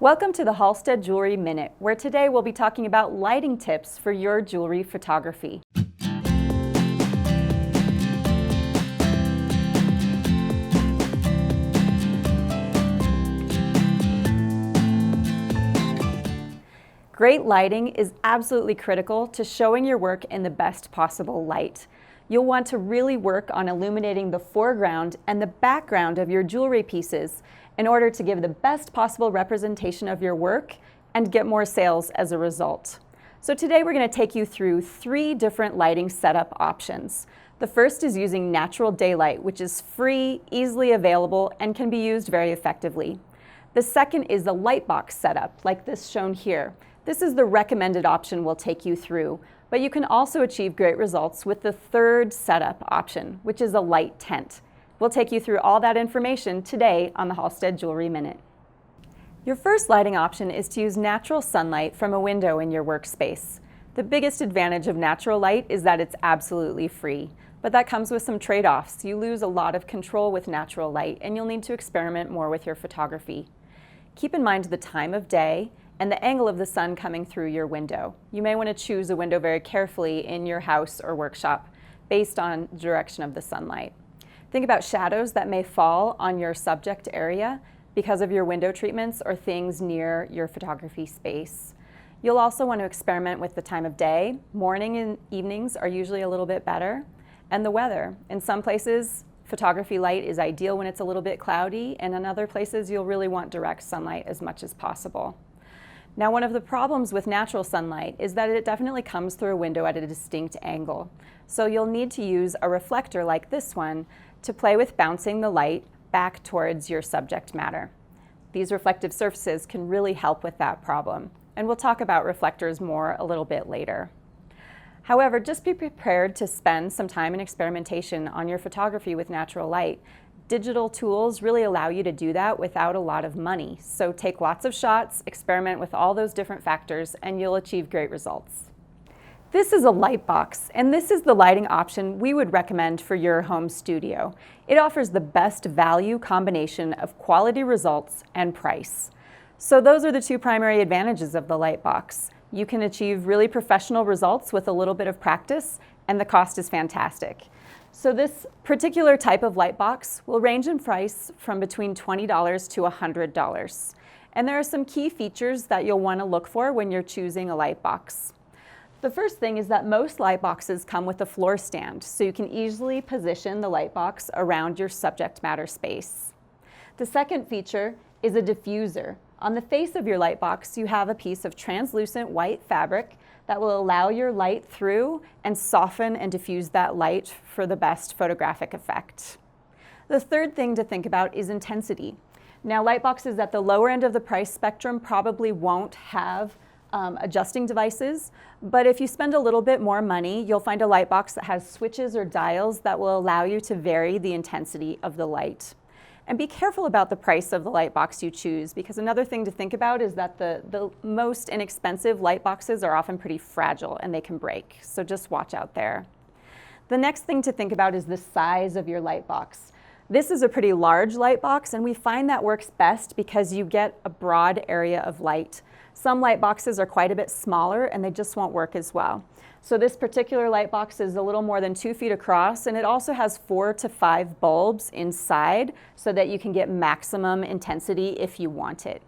Welcome to the Halstead Jewelry Minute, where today we'll be talking about lighting tips for your jewelry photography. Great lighting is absolutely critical to showing your work in the best possible light. You'll want to really work on illuminating the foreground and the background of your jewelry pieces in order to give the best possible representation of your work and get more sales as a result. So today we're going to take you through 3 different lighting setup options. The first is using natural daylight, which is free, easily available, and can be used very effectively. The second is a lightbox setup, like this shown here. This is the recommended option we'll take you through, but you can also achieve great results with the third setup option, which is a light tent. We'll take you through all that information today on the Halstead Jewelry Minute. Your first lighting option is to use natural sunlight from a window in your workspace. The biggest advantage of natural light is that it's absolutely free, but that comes with some trade-offs. You lose a lot of control with natural light, and you'll need to experiment more with your photography. Keep in mind the time of day and the angle of the sun coming through your window. You may want to choose a window very carefully in your house or workshop based on the direction of the sunlight. Think about shadows that may fall on your subject area because of your window treatments or things near your photography space. You'll also want to experiment with the time of day. Morning and evenings are usually a little bit better. And the weather. In some places, photography light is ideal when it's a little bit cloudy, and in other places you'll really want direct sunlight as much as possible. Now, one of the problems with natural sunlight is that it definitely comes through a window at a distinct angle. So you'll need to use a reflector like this one to play with bouncing the light back towards your subject matter. These reflective surfaces can really help with that problem, and we'll talk about reflectors more a little bit later. However, just be prepared to spend some time in experimentation on your photography with natural light. Digital tools really allow you to do that without a lot of money. So take lots of shots, experiment with all those different factors, and you'll achieve great results. This is a light box, and this is the lighting option we would recommend for your home studio. It offers the best value combination of quality results and price. So those are the 2 primary advantages of the light box. You can achieve really professional results with a little bit of practice, and the cost is fantastic. So this particular type of light box will range in price from between $20 to $100. And there are some key features that you'll want to look for when you're choosing a light box. The first thing is that most light boxes come with a floor stand, so you can easily position the light box around your subject matter space. The second feature is a diffuser. On the face of your light box, you have a piece of translucent white fabric that will allow your light through and soften and diffuse that light for the best photographic effect. The third thing to think about is intensity. Now, light boxes at the lower end of the price spectrum probably won't have adjusting devices, but if you spend a little bit more money, you'll find a light box that has switches or dials that will allow you to vary the intensity of the light. And be careful about the price of the light box you choose, because another thing to think about is that the most inexpensive light boxes are often pretty fragile and they can break, so just watch out there. The next thing to think about is the size of your light box. This is a pretty large light box, and we find that works best because you get a broad area of light. Some light boxes are quite a bit smaller and they just won't work as well. So this particular light box is a little more than 2 feet across, and it also has 4 to 5 bulbs inside so that you can get maximum intensity if you want it.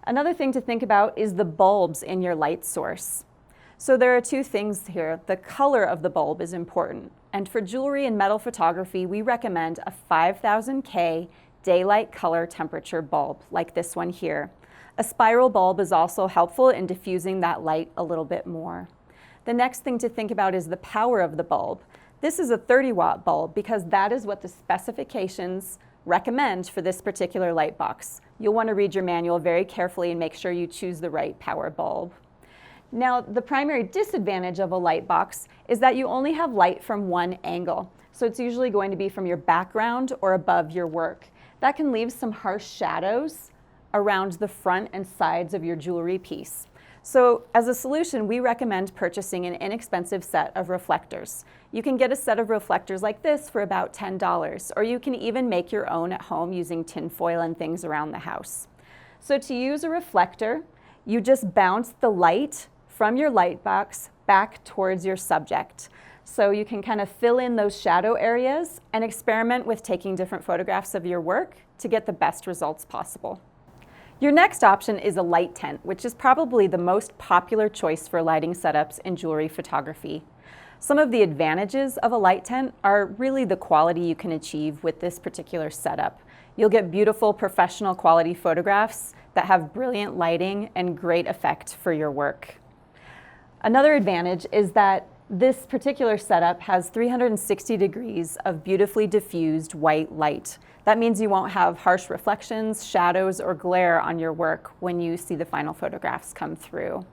Another thing to think about is the bulbs in your light source. So there are 2 things here. The color of the bulb is important, and for jewelry and metal photography, we recommend a 5000 K daylight color temperature bulb like this one here. A spiral bulb is also helpful in diffusing that light a little bit more. The next thing to think about is the power of the bulb. This is a 30-watt bulb because that is what the specifications recommend for this particular light box. You'll want to read your manual very carefully and make sure you choose the right power bulb. Now, the primary disadvantage of a light box is that you only have light from one angle. So it's usually going to be from your background or above your work. That can leave some harsh shadows around the front and sides of your jewelry piece. So as a solution, we recommend purchasing an inexpensive set of reflectors. You can get a set of reflectors like this for about $10, or you can even make your own at home using tin foil and things around the house. So to use a reflector, you just bounce the light from your light box back towards your subject. So you can kind of fill in those shadow areas and experiment with taking different photographs of your work to get the best results possible. Your next option is a light tent, which is probably the most popular choice for lighting setups in jewelry photography. Some of the advantages of a light tent are really the quality you can achieve with this particular setup. You'll get beautiful professional quality photographs that have brilliant lighting and great effect for your work. Another advantage is that this particular setup has 360 degrees of beautifully diffused white light. That means you won't have harsh reflections, shadows, or glare on your work when you see the final photographs come through.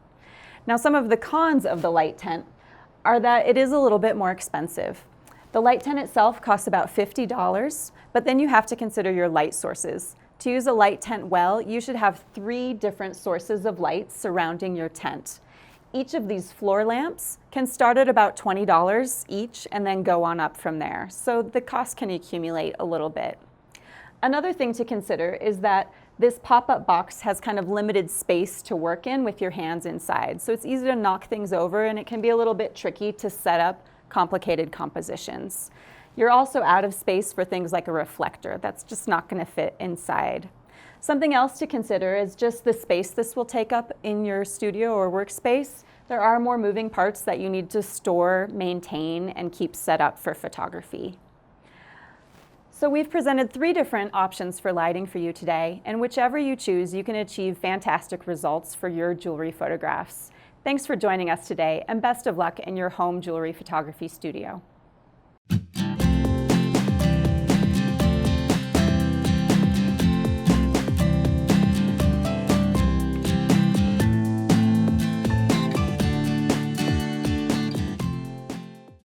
Now, some of the cons of the light tent are that it is a little bit more expensive. The light tent itself costs about $50, but then you have to consider your light sources. To use a light tent well, you should have 3 different sources of light surrounding your tent. Each of these floor lamps can start at about $20 each and then go on up from there. So the cost can accumulate a little bit. Another thing to consider is that this pop-up box has kind of limited space to work in with your hands inside. So it's easy to knock things over, and it can be a little bit tricky to set up complicated compositions. You're also out of space for things like a reflector. That's just not going to fit inside. Something else to consider is just the space this will take up in your studio or workspace. There are more moving parts that you need to store, maintain, and keep set up for photography. So we've presented 3 different options for lighting for you today, and whichever you choose, you can achieve fantastic results for your jewelry photographs. Thanks for joining us today, and best of luck in your home jewelry photography studio.